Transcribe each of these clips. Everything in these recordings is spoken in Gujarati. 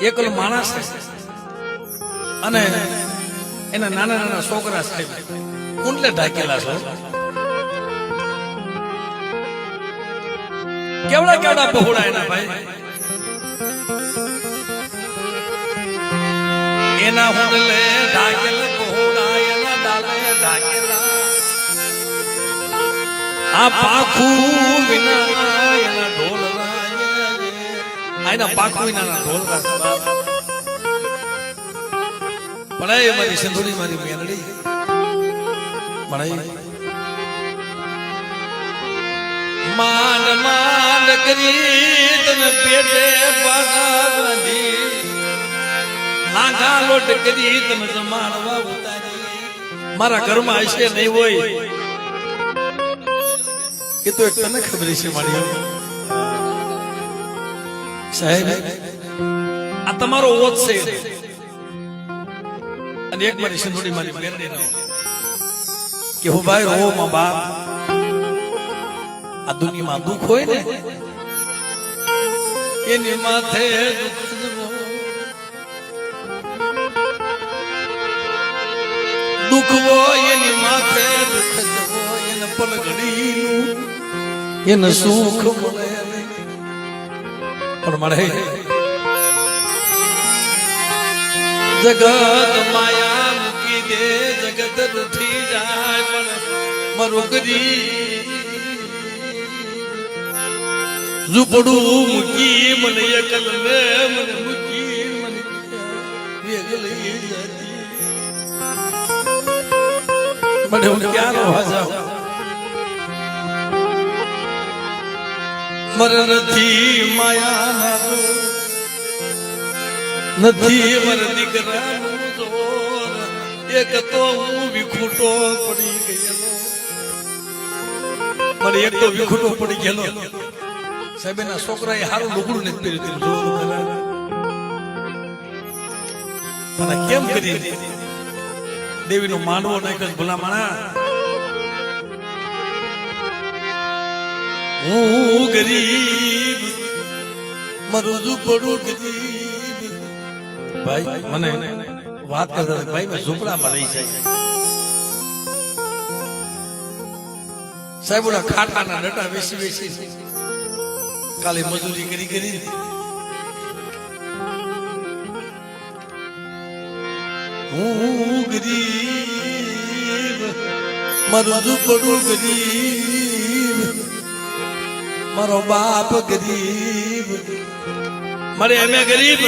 એકલો માણસ અને એના નાના નાના છોકરા સાહેબ કુંડલે ઢાકેલા છે. કેવડા કેવડા પહોળા એના ભાઈ, એના હુંડલે ઢાકેલ પહોળા, એના ડાલે ઢાકેલા, આ પાખું વિના એના ઢોલરા, એના પાખું વિના ઢોલરા. ભણાય મારી સિંધુડી મારી મેલડી ભણાય. માન માન કરી તને પેટે પાછા બાંધી, નાગા લોટ કરી તને જમાડવા ઉતારી. મારા ઘરમાં હશે નહીં હોય એ તો એક તને ખબર છે મારી સાહેબ. આ તમારો ઓત છે અને એક મારી સિંધુડી મારી મેરડી નો કે હું ભાઈ રો માં બાપ. આ દુનિયામાં દુઃખ હોય ને એની માથે દુઃખ હોય, એની માથે દુઃખ હોય, એને પલગડીનું એને સુખ મળે પણ મળે. જગત માયા મૂકી દે, જગત રૂઠી જાય પણ મારું ગરી ઝૂંપડું મૂકી મને એકલ ને મને મૂકી મને વેગલી જતી. મને હું ક્યાં રહવા જાઉં, મર નથી માયા નથી મર દીકરાનું જોર. એક તો હું વિખૂટો પડી ગયેલો, મને એક તો વિખૂટો પડી ગયેલો. સાહેબ ના છોકરા એ હારું લુગડું નથી પહેર્યું, મને કેમ કરી દેવી નો માનવો નહીં કર ભલા માણા. હું ગરીબ મારું ઝૂંપડું ગરીબ. ભાઈ મને વાત કરતા ભાઈ મેં ઝૂંપડામાં રહી જાય સાહેબ. ઓલા ખાટાના ડટા વેસી વેસી કાલે મજૂરી કરી કરી હું ગરીબ મારું ઝૂંપડું ગરીબ, મારો બાપ ગરીબ, મારે અમે ગરીબ.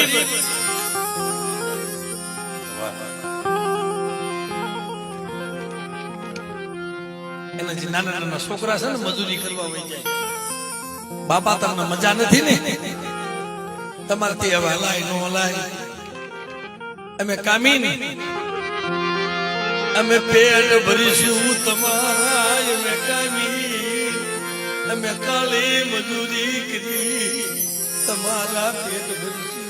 એના જે નાના નાના છોકરા છે ને મજૂરી કરવા વહી જાય. બાપા તમને મજા નથી ને, તમારથી હવે હલાય નો હલાય. અમે કામી ને અમે પેટ ભરીશું તમારા, અમે કામી અમે કાળી મજૂરી કરી તમારા પેટ ભરીશું.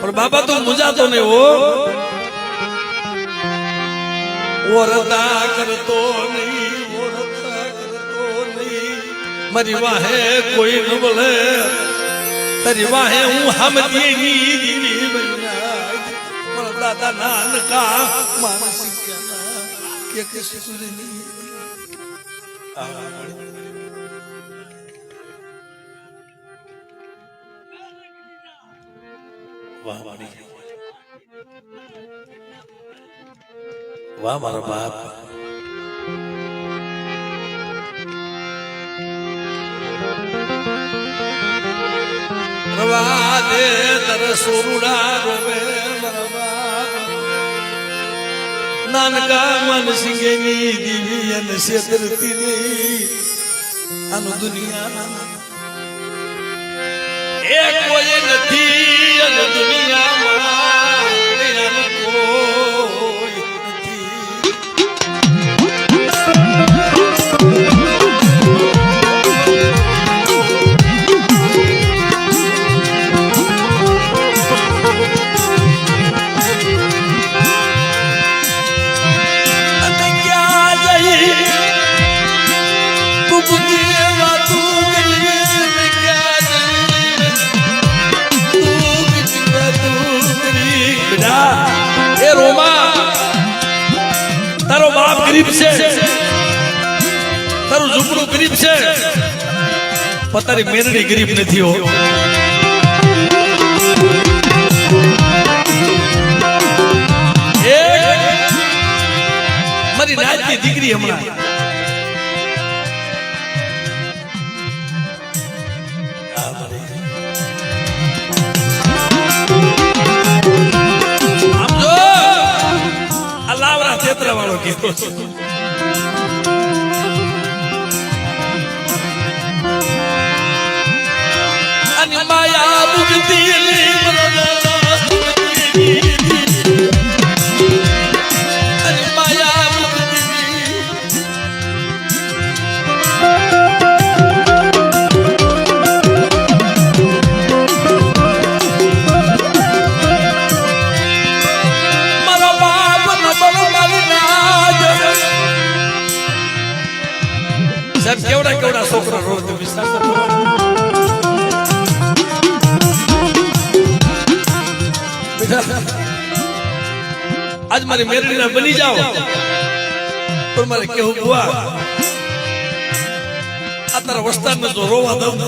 પણ બાપા તો મુજાતો ને હો, ઓરતા કરતો નહીં, ઓરતા કરતો નહીં. મારી વાહે કોઈ ન બોલે, તારી વાહે હું હમતી ની બન્યા. દાદા નાનકા માનસી કે સુરની વાહ વાહ મારા બાપ. રવા દે તર સોરુડા રોવે મારા બાપ. નાનકા મન સિંગેની દીવી અને છેતરતી નહીં. આનું દુનિયા એ કોઈ નથી, અને દુનિયામાં કોઈ નથી. ગરીબ છે, તારું ઝૂંપડું ગરીબ છે, પણ તારી મેરડી ગરીબ નથી હો. મારી નાચની દીકરી હમણાં આમ જો આ લાવરા છેતરા વાળો કીધો છે. અને માયા મુક્તિ કેવડા કેવડા છોકરા રોજ વિશ્વાસ આજ મારી મેરડીના બની જાઓ તો મારે કેવું બુઆ આ તારા વસ્તારને જો રોવા દઉં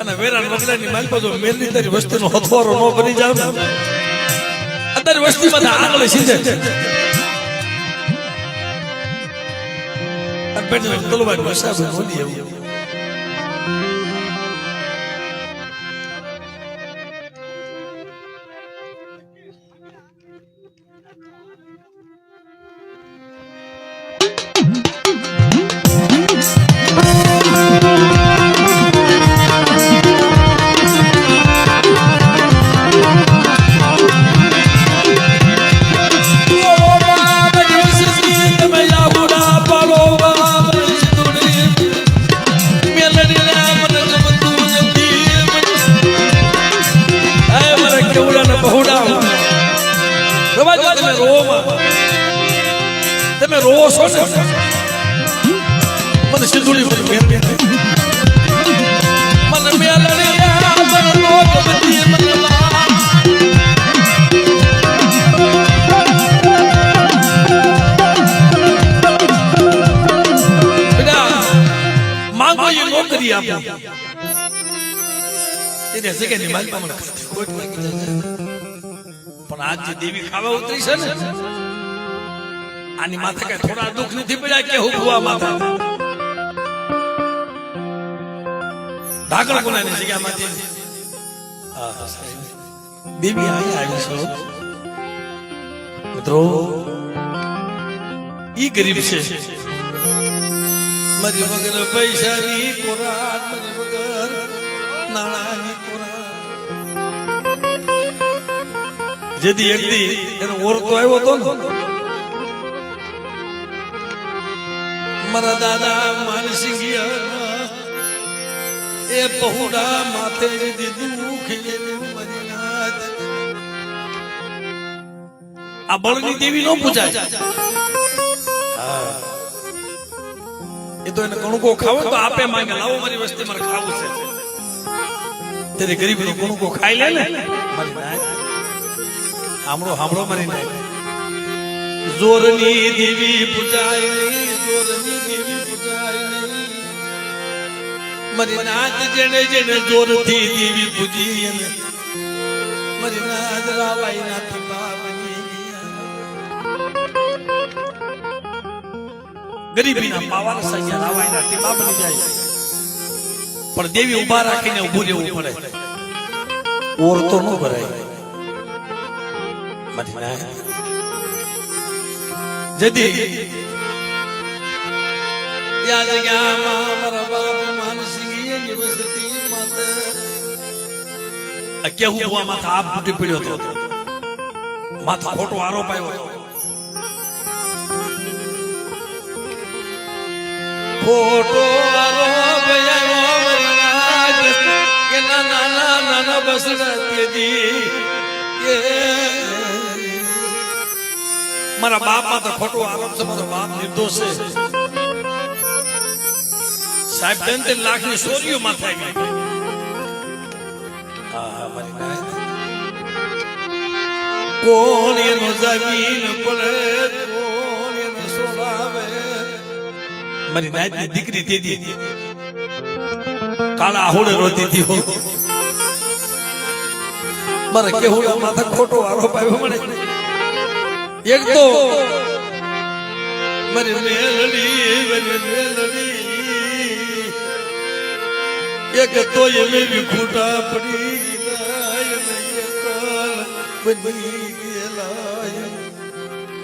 અને વેરાણ વગડાની માલ બાજુ મેરડી તારી વસ્તીનો હથવારો ન બની જાવ ને તારી વસ્તીમાં આંગળે સીધે તલવાર ભાષા બોલી એવું તમે રોવો છો ને મને સિંધુડી મને મેલડિયા મને લોક બધી મને માંગો એ નોકરી આપો એને જગ્યાની માલમાં મને ખોટ લાગી જાય પણ આજ જે દેવી ખાવા ઉતરી છે ને આની માથે કઈ થોડા દુઃખ નથી પડ્યા કે હું ભુવા માથા ઢાકણ કોનાની જગ્યામાંથી દેવી આવી છે મિત્રો ઈ ગરીબ છે મારી વગર પૈસાની કોરાટ મારી વગર નાણાની કોરાટ જેથી એક દી એનો ઓરતો આવ્યો હતો ને મારા દાદા માનસિંગિયા એ પહોડા માથે દુઃખ આ બળની દેવી નો પૂજાય એ તો એને કણુકો ખાવો તો આપે માંગે લાવો મારી વસ્તી મારે ખાવું છે ત્યારે ગરીબ નો કણુકો ખાઈ લે ને મારી નાય હામળો મારી નાય જોરની દેવી પૂજાય જોરની દેવી પૂજાય મારી નાચ જેને જેને જોરથી દેવી પૂજી એને મારી નાચ રાવાઈ નાથી બાબની ગરીબીના પાવાના સૈયા રાવાઈ નાથી બાબની જાય પણ દેવી ઉભા રાખીને ઊભું રહેવું પડે ઓર તો ન ભરાય મારી નાચ જદી યા જગ્યામાં મારા બાપ માનસિંગી યુનિવર્સિટી માતે આ કેવું બુઆ માથા આપ ફૂટી પડ્યો હતો માથા ખોટો આરોપ આવ્યો ખોટો આરોપ આવ્યો કે નાના બસડા તેજી મારા બાપ માં તો ખોટો આરોપ છે મારો બાપ નિર્દોષ છે સાહેબ 3 લાખ ની ચોરીઓ માથે આવી કોણ એનો જમીન પડે કોણ એનો મારી નાતની દીકરી તેદી કાળા આહોડે રોતી હતી હો મારે કેહુડા માથે ખોટો આરોપ આવ્યો મને એક તો મારી મેલડી એક તો એમે વિખૂટા પડી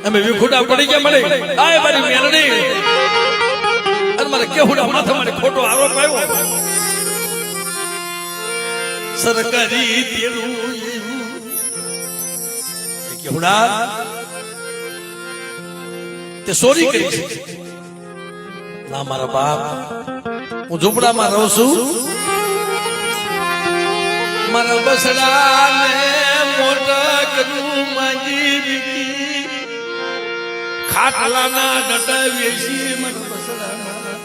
અમે વિખૂટા પડી ગયા મળે આય મારી મેલડી અને મારે કેહુડા માથે મને ખોટો આરોપ આવ્યો સરકારી તેડું કેહુડા તે ચોરી કરી છે ના મારા બાપ હું ઝૂંપડામાં રહું છું મારા બસડાને મોટા કરું માંગી ખાટલાના ડટા વેચી મારા બસડાના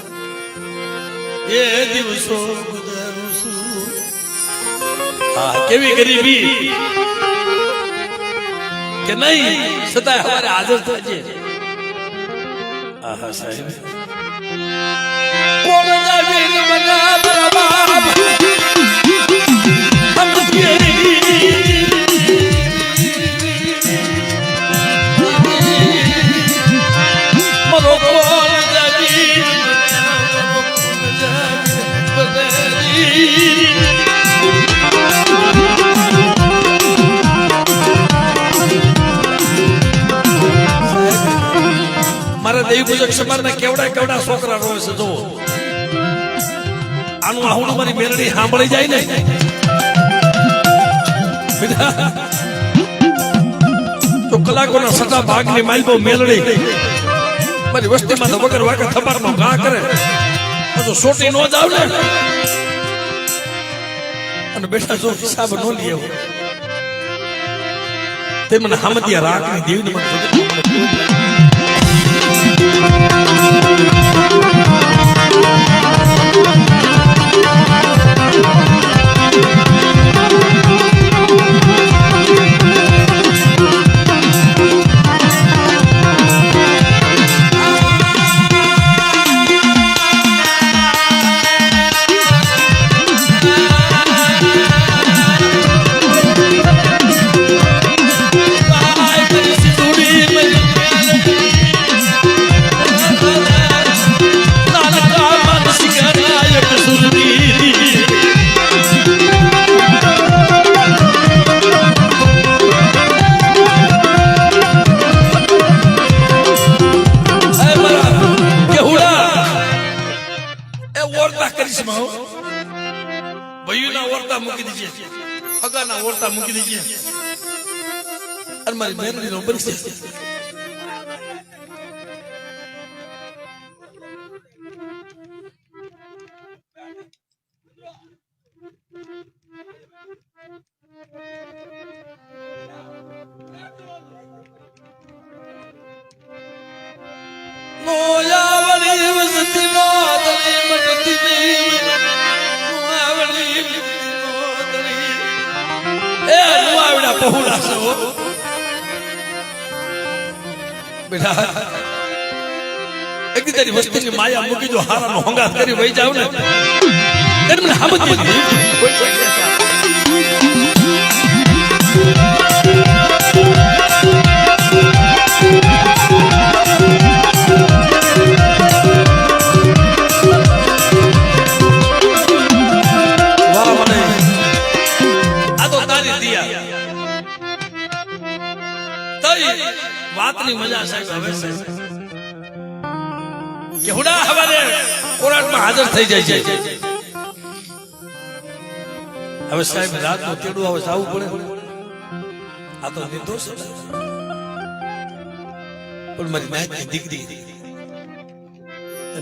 એ દિવસો ગુજારું છું હા કેવી ગરીબી કે નહીં છતાંય અમારે હાજર થજે આહા સાહેબ કોણ જાવીન મના બરાબર હમ મરો કોણ જાવીન મારા દેવી પૂજક સમાજના કેવડા છોકરા રોવે છે જો આનું આહુડું મારી મેલડી સાંભળી જાય ને તો કલાકોના સટા ભાગની માલબો મેલડી મારી વસ્તીમાં તો વગર વાગે થપારનો ઘા કરે તો સોટી નો જાવ ને અને બેઠા જો હિસાબ નો લે તે મને હામતિયા રાખની દેવીને મને મૂકી દીજે અને મારી મેલડી નો બની જશે નોયાવળી વસતી નો દલી મટતી નહીં નોયાવળી પહોળા છો બેટા એક તારી વસ્તીની માયા મૂકી જો હારાનો હોંગાત કરી વહી જાવ ને ત્યારે મને હામતી વાતની મજા સાહેબ હવે છે કે હુડા હવારે કોર્ટમાં હાજર થઈ જાય છે હવે સાહેબ રાતનો તેડું આવે જાવું પડે આ તો નિર્દોષ પણ મારી નાતની દીકરી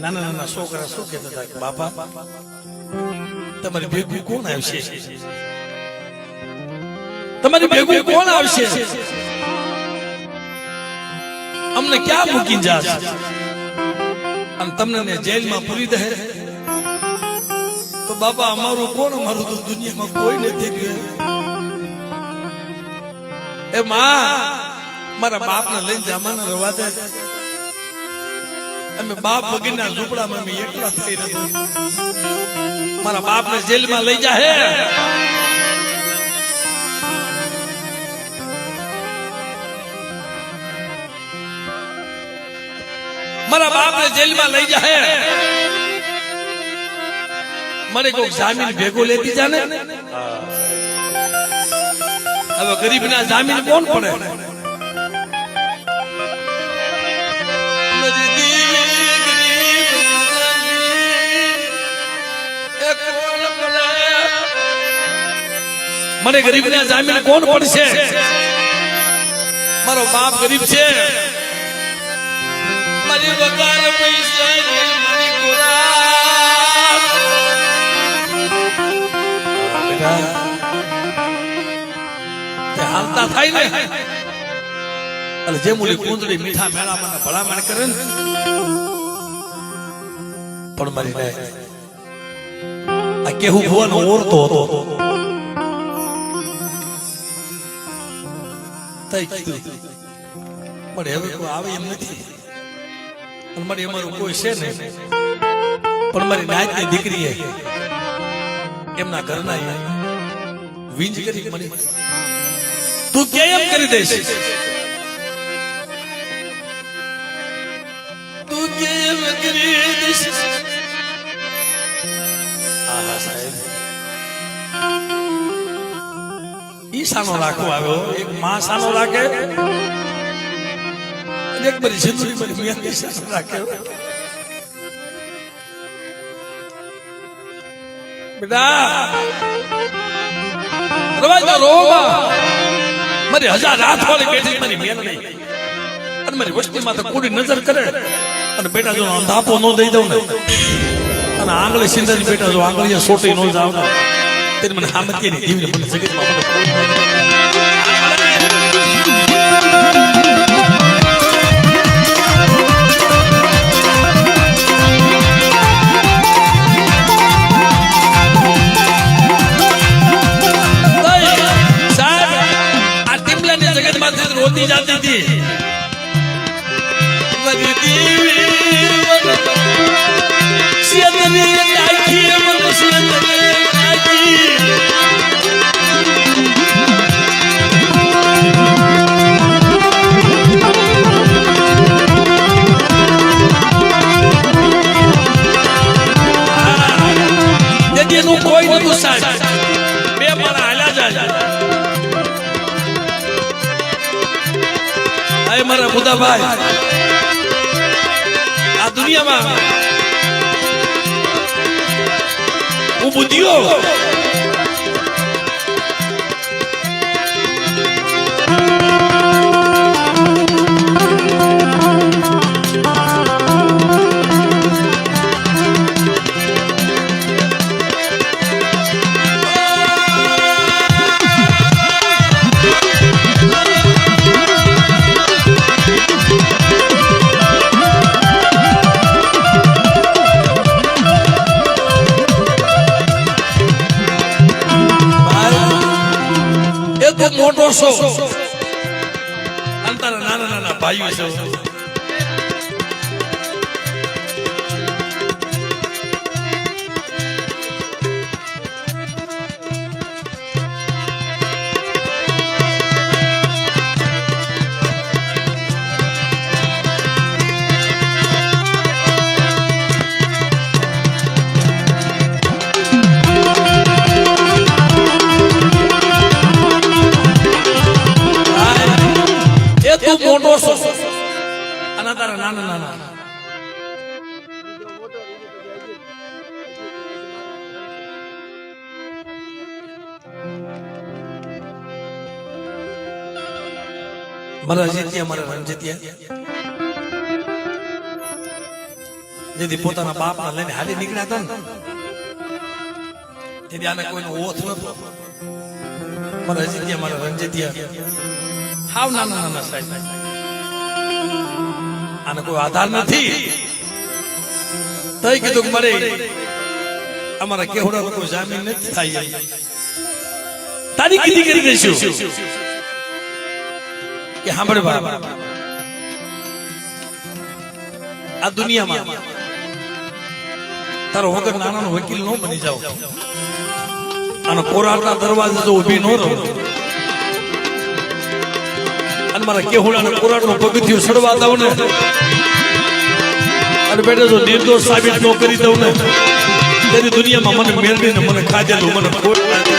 નાના છોકરા શું કહેતા હતા કે બાપા તમારી ભેગું કોણ આવશે તમારી ભેગું કોણ આવશે અમને ક્યાં મૂકી જાશે અને તમને જેલમાં પૂરી દે તો બાપા અમારું કોણ અમારું તો દુનિયામાં કોઈ નથી ગયું એ માં મારા બાપને લઈને જમાના રવા દે અમે બાપ વગરના ઝૂંપડામાં અમે એકલા થઈ રહ્યા. મારા બાપને જેલમાં લઈ જાહે. મારા બાપને જેલમાં લઈ જાહે. મને કોઈ જામીન ભેગો લેતી જાને. હવે ગરીબના જામીન કોણ પડે? મને ગરીબના જામીન કોણ પડશે? મારો બાપ ગરીબ છે. મારી વગર પૈસા મારી ખોરાક હાલતા થાય ને. અને જે મુલી કુંદડી મીઠા મેળામાં ભલામણ કરે ને, પણ મારી ને આ કેવું ભુવાનો ઓરતો હતો. તઈ કીધું પણ હવે કોઈ આવે એમ નથી. અને મારી અમારું કોઈ છે ને, પણ મારી નાતની દીકરી એમના ઘરના વીંજ કરી મને તું કેમ કરી દઈશ? તું કેમ કરી દઈશ? આહા સાહેબ, ઈ સાનો રાખવો આવ્યો. એક માં સાનો રાખે, એક બધી જિંદગી બધી મિયાની સાનો રાખે. બેટા રવાજના રોમાં મારી 1000 હાથ વાળી બેઠી મારી મેલ નહીં. અને મારી વસ્તીમાં તો કોડી નજર કરે. અને બેટા જો અંધાપો ન દઈ દઉં ને, અને આંગળી સિંદર બેટા જો આંગળી સોટી ન જાવ ને, તેને મને હામતીની જીવને મને જગતમાં મને रोती जाती थी. कोई नहीं गुस्सा બે મારા હાલ્યા જાય. આય મારા બુધાભાઈ, આ દુનિયામાં હું બુદ્ધિયો મોટો છો અને તારા નાના નાના ભાઈઓ છે. મોટો છો અને તારા નાના નાના મારા જીત્યા મારા રણજીત્યા જેથી પોતાના બાપના લઈને હાલી નીકળ્યા હતા ને, તેથી આને કોઈનો ઓથ નતો. મારા જીત્યા મારા રણજીત્યા હાવ નાના નાના સાહેબ, આને કોઈ આધાર નથી. તઈ કીધું કે મારે અમારા કેવડા લોકો જામીન નથી થાય, તારી કીધી કરી દઈશું કે સાંભળ બાપ, આ દુનિયામાં તારો વગર નાનાનો વકીલ ન બની જાવ અને કોરાટના દરવાજે જો ઊભી ન રહો અને મારા કેહુડાને કોરાટનો પગથિયું સડવા દઉં ને અને બેટા જો નિર્દોષ સાબિત ન કરી દઉં ને તેની દુનિયામાં મને મેળવીને મને ખાજેલું મને ખોટ લાગે.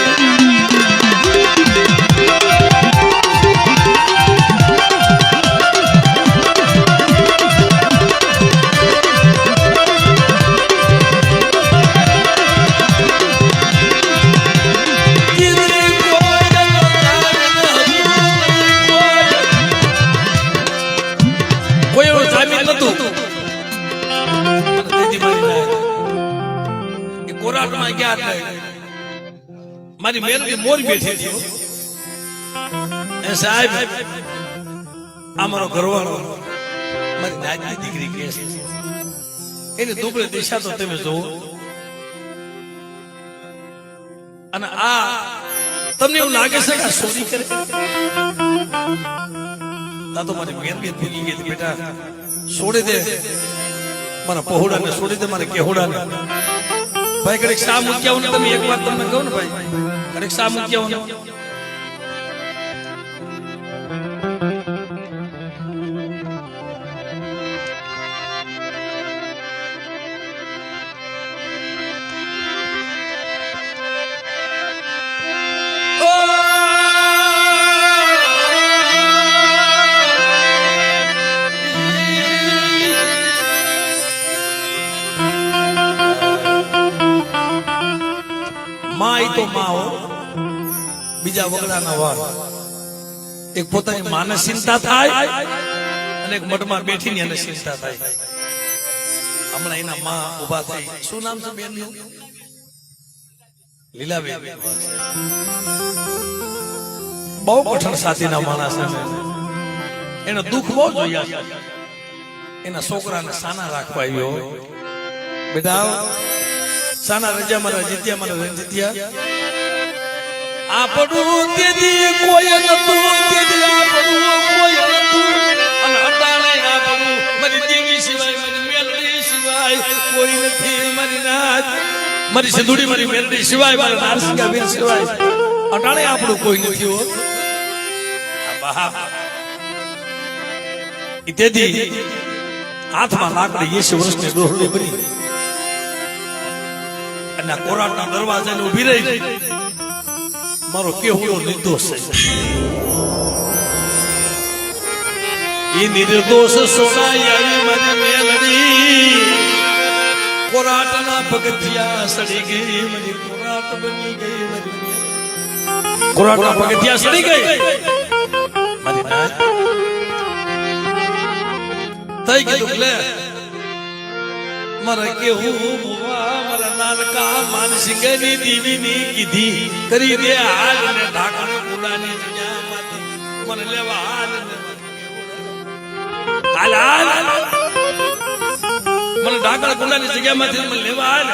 મારી મેલડી મોર બેઠી છે એ સાહેબ આ મારો ઘરવાળો મારી નાની દીકરી કે છે એની દુબળે દિશા તો તમે જોવો અને આ તમને એવું લાગે છે કે ચોરી કરે તા તો મારી મેલડી ભૂલી ગઈ બેટા છોડી દે મારા પહોળાને છોડી દે મારા કેહોડાને ભાઈ કડક શા મૂક્યા તમે એક વાત તમને કહું ને ભાઈ કડક શા મૂક્યા તો માઓ બીજા વગડાના વાળ એક પોતાની માને ચિંતા થાય અને એક મઠમાં બેઠીને એને ચિંતા થાય. હમણાં એના માં ઉભા થઈ શું નામ છે બેનનું લીલાબેન બહુ કઠણ સાથીના માણસ એનો દુઃખ બહુ જોયા એના છોકરાને સાના રાખવા આવ્યો બેટા સાના રજા મારા જીત્યા મારા રંજીત્યા આપણું તેથી કોઈ નતું તેથી આપણું કોઈ નતું અને અટાણે આપણું મારી દેવી સિવાય મારી મેલડી સિવાય કોઈ નથી મારી નાથ મારી સિંધુડી મારી મેલડી સિવાય મારા નારસિંગા વીર સિવાય અટાણે આપણું કોઈ નથી હો તેથી હાથમાં લાકડી 80 વર્ષની દોરડી ભરી અને કોરાટના દરવાજાને ઊભી રહી મારો કેહુડો નિર્દોષ છે એ નિર્દોષ સોનાઈ આવી મારી મેલડી કોરાટના પગથિયા સડી ગઈ મારી કોરાટ બની ગઈ મારી કોરાટના પગથિયા સડી ગઈ મારી નાથ થઈ ગયું લે મારા કેવું મારા નાનકા માનસિંગની દીવીની કીધી કરી દે હાલ ને ઢાકણ કુલાની જગ્યામાંથી મને લેવા હાલ હાલ હાલ મને ઢાકણ કુલાની જગ્યામાંથી મને લેવા હાલ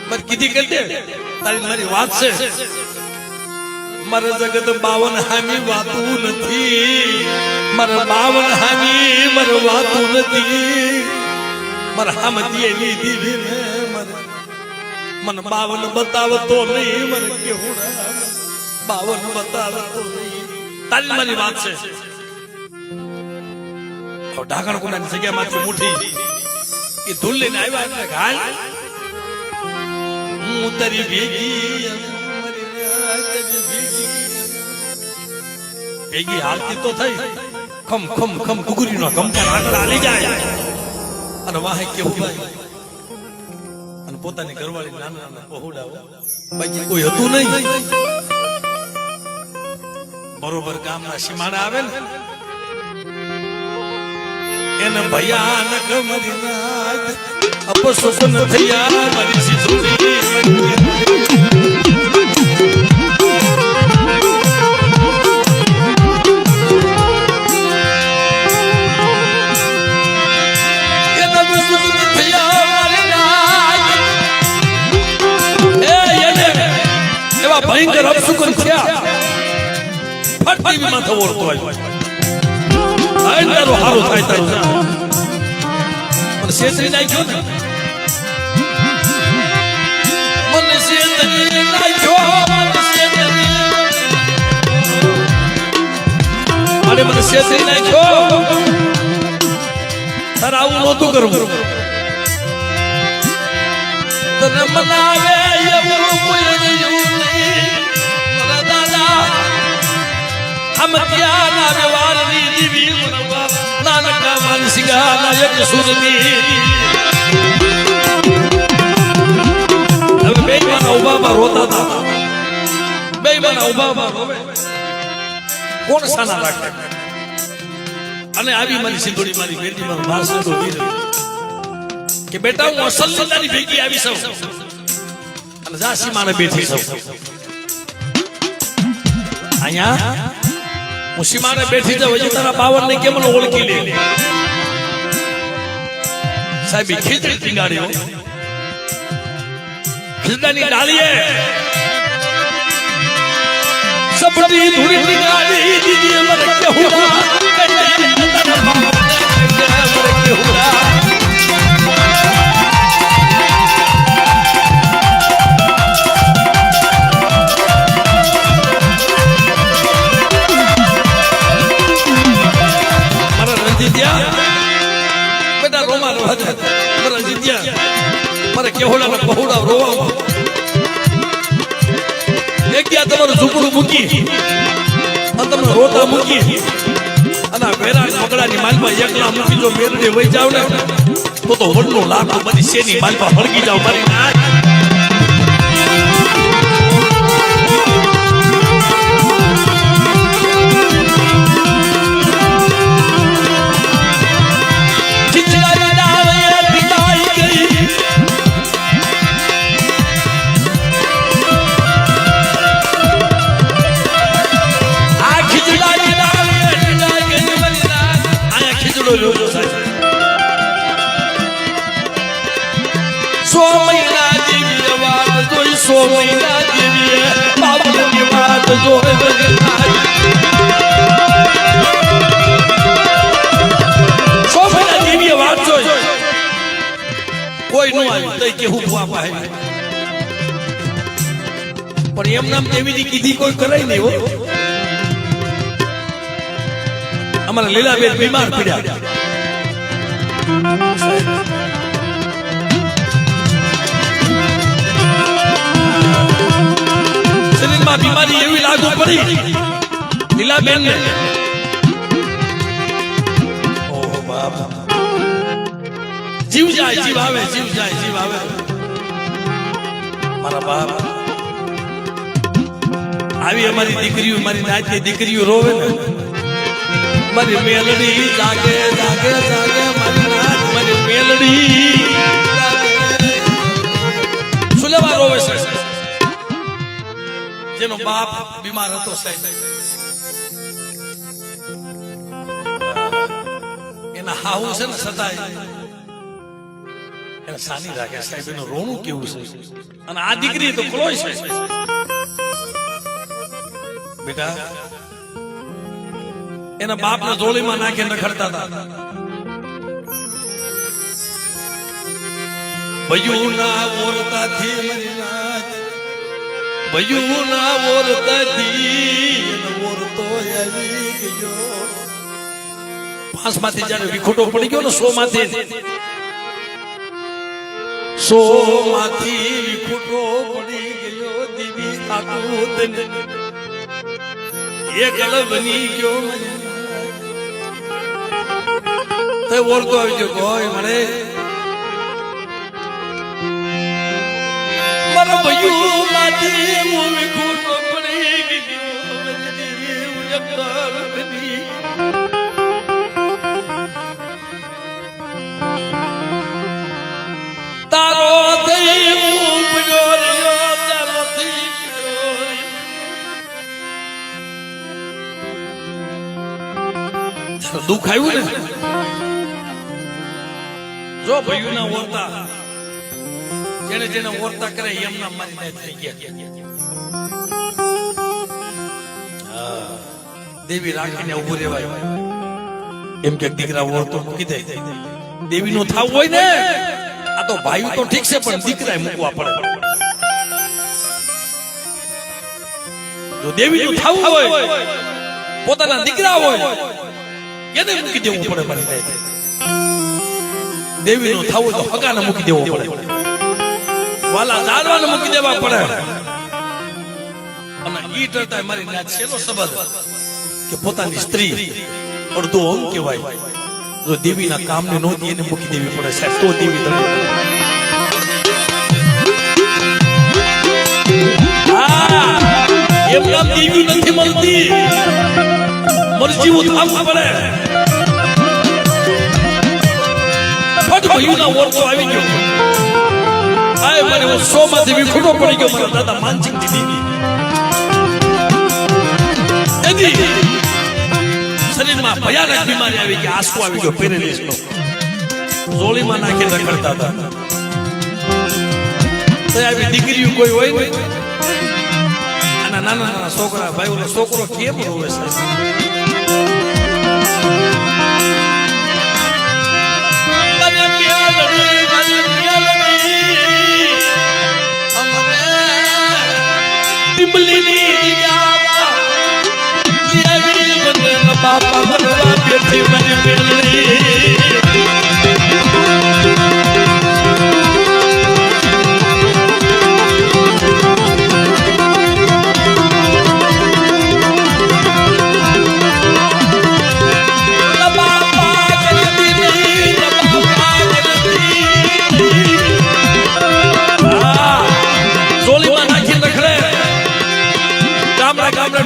મને કીધી કરી દે તારી મારી વાત છે મારા જગત 52 હામી વાતું નથી મારા 52 હામી મારે વાતું નથી મારા હામતી એવી દીવી ને મને 52 બતાવતો નહીં મને કેવું 52 બતાવતો નહીં તારી મારી વાત છે તો ઢાકણ કોનાની જગ્યામાંથી મુઠી એ ધૂલ લઈને આવ્યા એટલે ઘાલ હું તારી ભેગી ભેગી હાલતી તો થઈ ખમ ખમ ખમ કુકરીનો ગમકાર આગળ હાલી જાય અને વાહે કેવું ભાઈ અને પોતાની ઘરવાળી નાના નાના પહોળાઓ બાકી કોઈ હતું નહીં બરોબર ગામના સીમાડા આવે ને એને ભયાનક મરી નાથ અપસોસન થયા મારી સિંધુડી ભયંકર અપસુકન થયા ફટવી માથે ઓળતો આવ્યો તારો હારો થાય તારો મને શેતરી નાખ્યો ને મને શેતરી નાખ્યો અને મને શેતરી નાખ્યો તારે આવું નહોતું કરવું તને મનાવે એવું કોઈ નહીં તારા દાદા હમ ત્યાં ના વ્યવહારની દીવી મનવા નાનકા માનસિંગા નાયક સુરની હવે બે માના ઉભામાં રોતા હતા બે માના ઉભામાં રોવે કોણ સાના રાખે અને આવી મારી સિંધુડી મારી બેટી મારો ભાષણ તો વીર કે બેટા હું અસલ તારી ભેગી આવી સૌ અને જાસી માને બેઠી સૌ અહીંયા હું સીમાને બેઠી જાઉં હજી તારા બાવર ને કેમ ઓળખી લે સાહેબ ખીચડી ટીંગાડ્યો ખીચડાની ડાળીએ સપટી ધૂળી ટીંગાડી દીદી મને કેહુડા બેટા રોમા રોવા દે મારા જીત્યા મારે કેહોડા ને બહુડા રોવા એક ગયા તમારું ઝૂપડું મૂકી અને તમને રોતા મૂકી અને વેરા પકડાની માલમાં એકલા મૂકી જો મેરડે વહી જાવ ને તો વડનો લાખો બધી શેની માલમાં હળગી જાવ મારી નાચ સો મહિના જેવી વાત જોઈ સો મહિના જેવી બાબુની વાત જોઈ સો મહિના જેવી વાત જોઈ કોઈ નો આવ્યું તો કેવું ભૂવા પાહે પણ એમ નામ દેવીજી કીધી કોઈ કરાય નહીં હો અમારા લીલાબેન બીમાર પડ્યા શરીરમાં બીમારી એવી લાગુ પડી લીલાબેન ને ઓહો બાપ જીવ જાય જીવ આવે જીવ જાય જીવ આવે મારા બાપ આવી અમારી દીકરીઓ મારી નાચની દીકરીઓ રોવે ને મારી મેલડી જાગે જાગે જાગે મારી નાચ મારી મેલડી સુલેવા રોવે છે જેનો બાપ બીમાર હતો સાહેબ એના હાહુ છે ને સતાય એને સાની રાખે સાહેબ એનું રોણું કેવું છે અને આ દીકરી તો ક્લોય છે બેટા એના બાપના જોડીમાં નાખી નખડતા હતા ભયુના ઓરતાથી મરી નાચ ભયુના ઓરતાથી ઓરતો આવી ગયો પાંચમાંથી જ્યારે વિખોટો પડી ગયો ને 100 માંથી વિખોટો પડી ગયો દીવી કાકુત એક અલગ બની ગયો તે ઓરતો આવી ગયો કોઈ મને મારા ભયું માંથી હું વિખોટો પડી ગયો ઉજગર બની તારો થઈ હું પડ્યો રહ્યો તારો થઈ પડ્યો દુઃખ આવ્યું ને જો ભયું ના ઓરતા જેને જેને ઓરતા કરે એમના મારી નાય થઈ ગયા દેવી રાખીને ઉભું રહેવાય એમ કે દીકરા ઓરતો મૂકી દે દેવી નો થાવ હોય ને આ તો ભાઈ તો ઠીક છે પણ દીકરા મૂકવા પડે જો દેવી નું થાવ હોય પોતાના દીકરા હોય એને મૂકી દેવું પડે મારી દેવી નું થાવ તો હગાને મૂકી દેવો પડે વાલા જાનવાને મૂકી દેવા પડે અને ઈ ટરતા મારી ના છેલ્લો સંબંધ કે પોતાની સ્ત્રી અડધો ઓમ કહેવાય જો દેવીના કામને નોંધી એને મૂકી દેવી પડે સાહેબ તો દેવી તમે એમ નામ દેવી નથી મળતી મરજી ઉઠાવવું પડે ફટ ભયુના ઓરતો આવી ગયો આય મને 100 માંથી વિખૂટો પડી ગયો મારા દાદા માનસિંહ દીદી શરીરમાં ભયાનક બીમારી આવી ગઈ આંસુ આવી ગયો પેરેલિસનો જોળીમાં નાખી રખડતા હતા તો આવી દીકરીઓ કોઈ હોય ને અને નાના છોકરા ભાઈ ઓલો છોકરો કેમ રોવે છે બાપા બનવા બેઠી મને મેલડી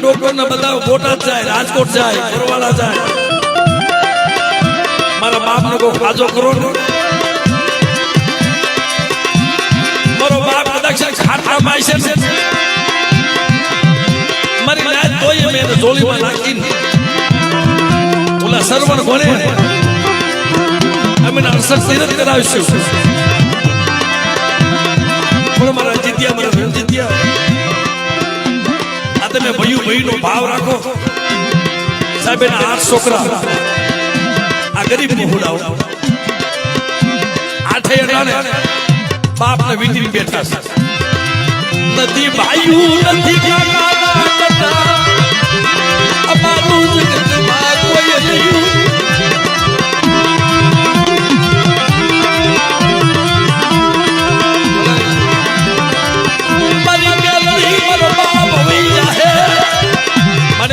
ડોક્ટર ને બધા બોટાદ જાય રાજકોટ જાય પરવાળા જાય મારા બાપ ને કોઈ ખાજો કરો ને મારો બાપ કદાચ ખાટા માય છે મારી નાત તોય મેં જોલીમાં નાખીને ઓલા સરવણ ભણે અમે 68 તીરથ કરાવીશું પણ મારા જીત્યા મારા જીત્યા તમે ભયું નો ભાવ રાખો સાહેબ એના 8 છોકરા આ ગરીબ ને હુડાવ 8 અડાને બાપ ને વીંટી બેઠા છે નથી ભાઈઓ નથી કાકા અમારું જગતમાં કોઈ નહીં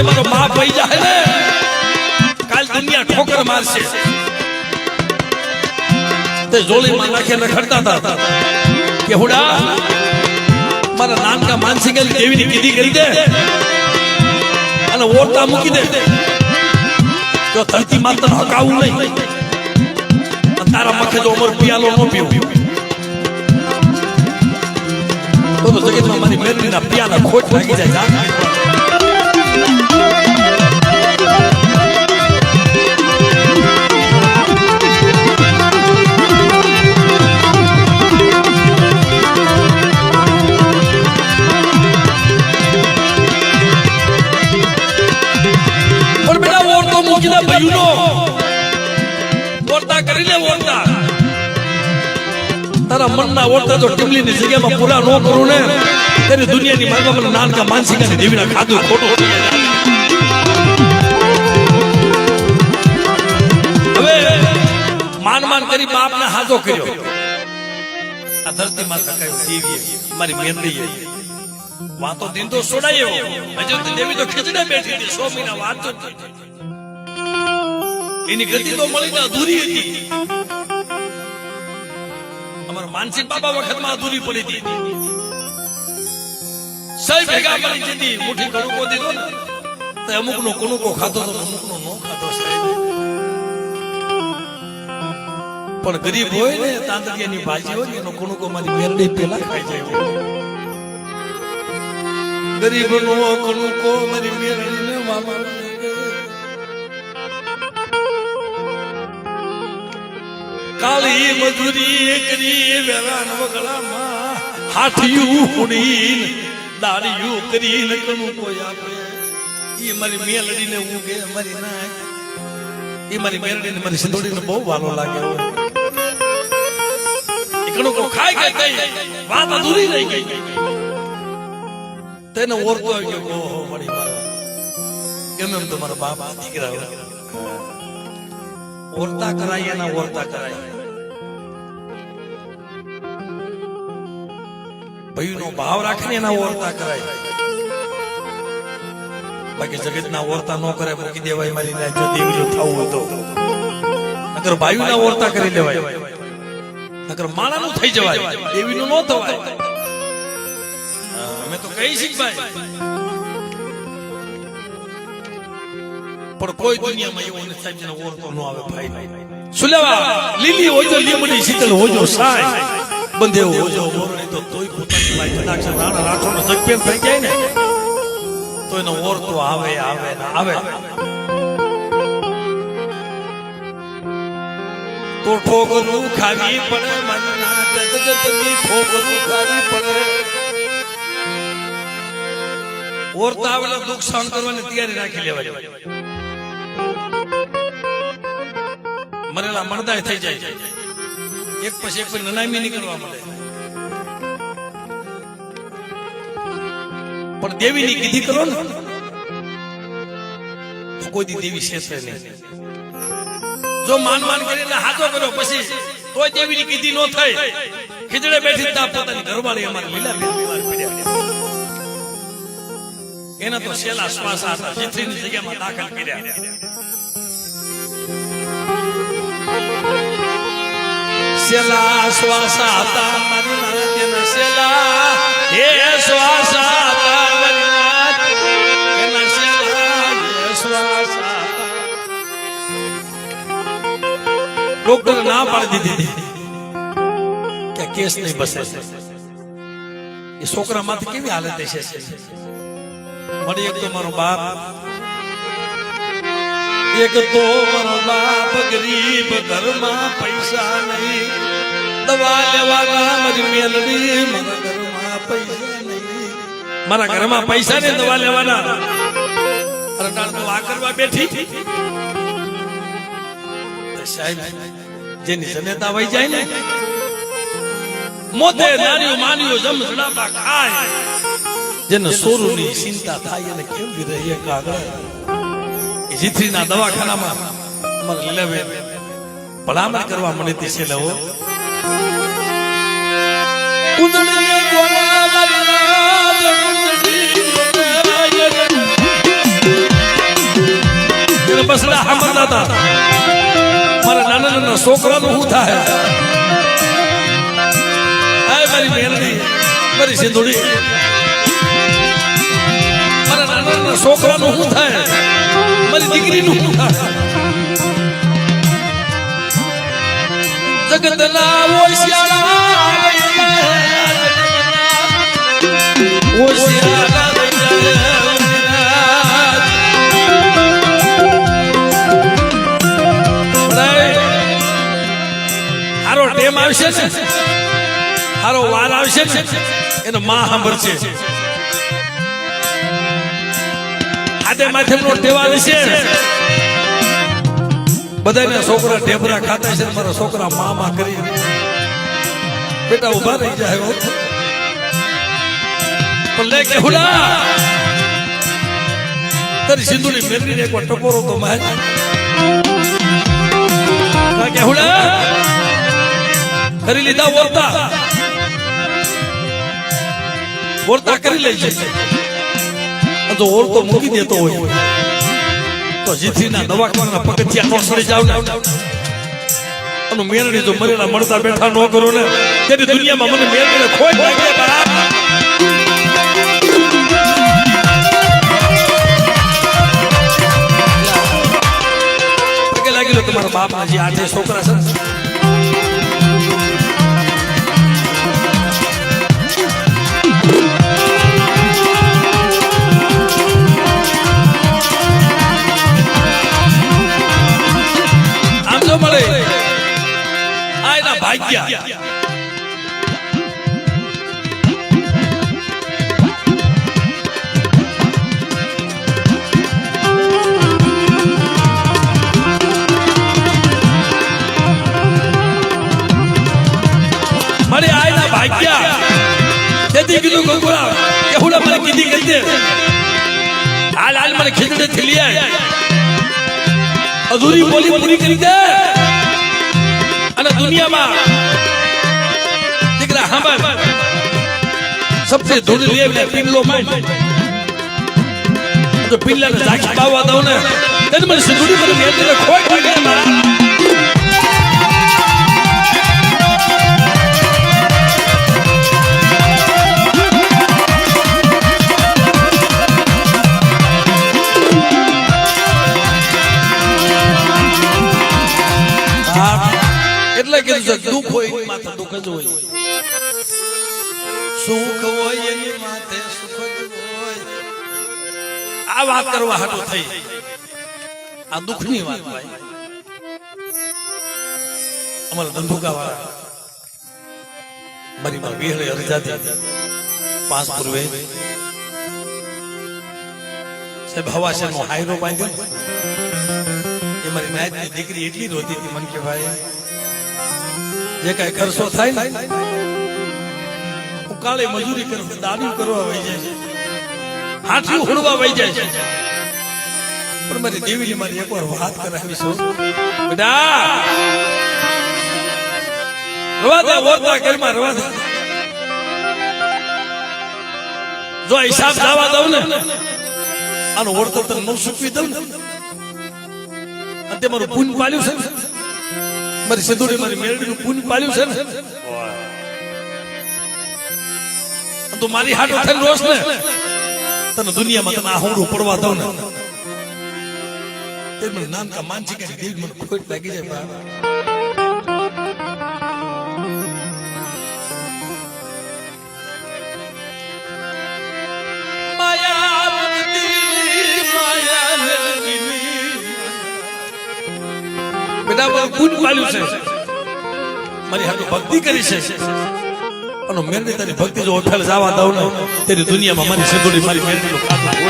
મારો બાપ વહી જાય ને કાલ દુનિયા ઠોકર મારશે તે જોલીમાં નાખીને ખડતા હતા કે હુડા મારા નાનકા માનસિંહ દેવીની કીધી કરી દે અને ઓરતા મૂકી દે તો ધરતી માત્ર હકાવું નહીં તારા મખે જો અમર પિયાલો ન પીવું તો જગતમાં મારી મેરડીના પિયાલા ખોટ લાગી જાય તારા મનના ઓરતા જો ટીમલીની જગ્યામાં પૂરા ન કરું ને તેની દુનિયાની માગવા મને નાનકા માનસિંગાની દેવીના ખાધું ખોટું હવે માન કરી બાપને હાજો કર્યો આ ધરતી માતા કઈ દેવી મારી મેરડી વાતો દિન તો છોડાયો હજુ દેવી તો ખીચડે બેઠી હતી 100 મહિના વાત તો એની ગતિ તો મળીને અધૂરી હતી અમારા માનસિંહ બાબા વખતમાં અધૂરી પડી હતી સહી ભેગા મળી જતી મુઠ્ઠી કણુકો દીધો ને તો અમુક નો કણુકો ખાતો તો અમુક નો નો ખાતો સાહેબ પણ ગરીબ હોય ને તાંતરિયાની ભાજી હોય ને એનો કણુકો મારી મેરડી પેલા ખાઈ જાય ગરીબ નો કણુકો મારી મેરડીને મામા કાળી મજૂરી કરી વેરાન વગડામાં હાથિયું ઉડીન દાડિયું કરીને કણું કોઈ આપે ઈ મારી મેલડીને ઉગે મારી ના ઈ મારી મેલડીને મારી સિંધોડીને બહુ વાલો લાગે ઘણું કો ખાઈ ગઈ તઈ વાત અધૂરી રહી ગઈ તેને ઓરતો આવ્યો કે ઓહો મળી મારા કેમ એમ તમારા બાપ દીકરા ઓરતા કરાય એના ઓરતા કરાય ભાઈનો ભાવ રાખીને એના ઓરતા કરાય બાકી જગતના ઓરતા ન કરે મૂકી દેવાય મારી ને જો દેવીઓ થવું હોય તો અગર ભાઈના ઓરતા કરી લેવાય અગર માણાનું થઈ જવાય દેવીનું ન થવાય અમે તો કહી શીખ ભાઈ પણ કોઈ દુનિયામાં એવું નથી સાહેબ જેનો ઓરતો ન આવે ભાઈ સુલેવા લીલી હોજો લીમડી શીતળ હોજો સાય બંધે હોજો મોરણી તો તોય પોતાની ભાઈ કદાચ રાણા રાઠોડનો જગપેન થઈ જાય ને તો એનો ઓરતો આવે આવે ને આવે તો ઠોકરું ખાવી પડે મનના જગતની ઠોકરું ખાવી પડે ઓરતા આવેલા દુઃખ સહન કરવાની તૈયારી રાખી લેવાય મરેલા મરદાય થઈ જાય એક પછી એક નનામી નીકળવા મળે પણ દેવીની કીધી કરો ને તો કોઈ દી દેવી શેષે નહીં જો માન કરીને હાથો કર્યો પછી કોઈ દેવીની કીધી નો થઈ ખીજડે બેઠી તા પોતાની ઘરવાળી અમારી લીલા બીમાર પડ્યા એના તો છેલ્લા શ્વાસ હતા જેથીની જગ્યામાં દાખલ કર્યા છેલ્લા શ્વાસ હતા મારી નાથના છેલ્લા હે શ્વાસ હતા મારી નાથ એના છેલ્લા હે શ્વાસ ડોક્ટર ના પાડી દીધી કે કેસ નહીં બસે એ છોકરા માંથી કેવી હાલત છે મળી એક તો મારો બાપ એક તો મારો બાપ ગરીબ ઘરમાં પૈસા નહીં દવા લેવાના મારી મેલડી મારા ઘરમાં પૈસા નહીં મારા ઘરમાં પૈસા નહીં દવા લેવાના અરે તો આ કરવા બેઠી સાહેબ જેની જનેતા વહી જાય ને મોતે નારીઓ માનીઓ જમ જડાપા ખાય જેને સોરુની ચિંતા થાય અને કેમ બી રહી કાગળ જીથરીના દવાખાનામાં અમારે લીલાબેન ભલામણ કરવા મળી હતી છે લેવો બસડા સાંભળતા હતા મારા નાના નાના છોકરાનું શું થાય મારી મેલડી મારી સિંધુડી મારા નાના નાના છોકરાનું શું થાય મારી દીકરીનું શું થાય જગતના હારો ટેમ આવશે ને હારો વાર આવશે ને એનો માં સાંભળશે આદે માથેનો ટેવા છે બધાના છોકરા ઢેબરા ખાતા છે મારા છોકરા મામા કરી બેટા ઉભા રહી જાય પણ લે કે હુડા તારી સિંધુની મેલડી ને એક વાર ટકોરો તો માર કે હુડા કરી લીધા ઓરતા કરી લે છે તો ઓરતો મૂકી દેતો હોય તો જીથીના દવાખાના પગથિયા નો સડી જાવ ને અને મેરડી જો મરેલા મળતા બેઠા ન કરો ને તેની દુનિયામાં મને મેરડીને ખોઈ લાગે બરાબર પગે લાગી લો તમારા બાપના જે આજે છોકરા છે મળે આ એના ભાગ્ય કેવડા મને કીધી કરી દે હાલ હાલ મને ખીચડે થી લઈ આય અધૂરી બોલી પૂરી કરી દે અને દુનિયામાં દીકરા હાંભળ સબસે ધૂળ લે ને પિંગલો માંડ તો પિંગલાને ઝાંખી પાવા દઉં ને તેને મને સિંદૂરી પર મેંદીને ખોઈ ખોઈ લે મારા એટલે કે દુઃખ હોય એની માથે દુઃખ જ હોય સુખ હોય એની માથે સુખ જ હોય આ વાત કરવા હાટો થઈ આ દુઃખની વાત ભાઈ અમારા ધંધુકા વાળા મારી માં વિહળે અરજાતી પાંચ પૂર્વે સાહેબ હવા છે નો હાયરો બાંધ્યો એ મારી નાયતની દીકરી એટલી રોતી હતી મન કે ભાઈ જે કઈ ખર્ચો થાય ને હું કાલે મજૂરી કરું દારૂ કરવા વહી જાય છે હાથી ઉડવા વહી જાય છે પણ મારી દેવીની મારી એકવાર વાત કરાવી છું બેટા રવાદા વોતા ઘરમાં રવાદા જો હિસાબ જવા દઉં ને આનો વળતર તને ન સૂકવી દઉં ને અને તે મારું પૂન પાલ્યું છે મારી સિંદૂરી મારી મેળડીનું પૂન પાલ્યું છે ને તો મારી હાટો થઈને રોષ ને તને દુનિયામાં તને આહોડું પડવા દઉં ને તે મને નાનકા માનસી કે દેવ મને ખોટ લાગી જાય બાબા બેટા પૂન પાલ્યું છે મારી હાટો ભક્તિ કરી છે અને મેરડી તારી ભક્તિ જો ઓઠેલ જવા દઉં ને તેરી દુનિયામાં મારી સિંદૂરી મારી મેરડીનું ખાતું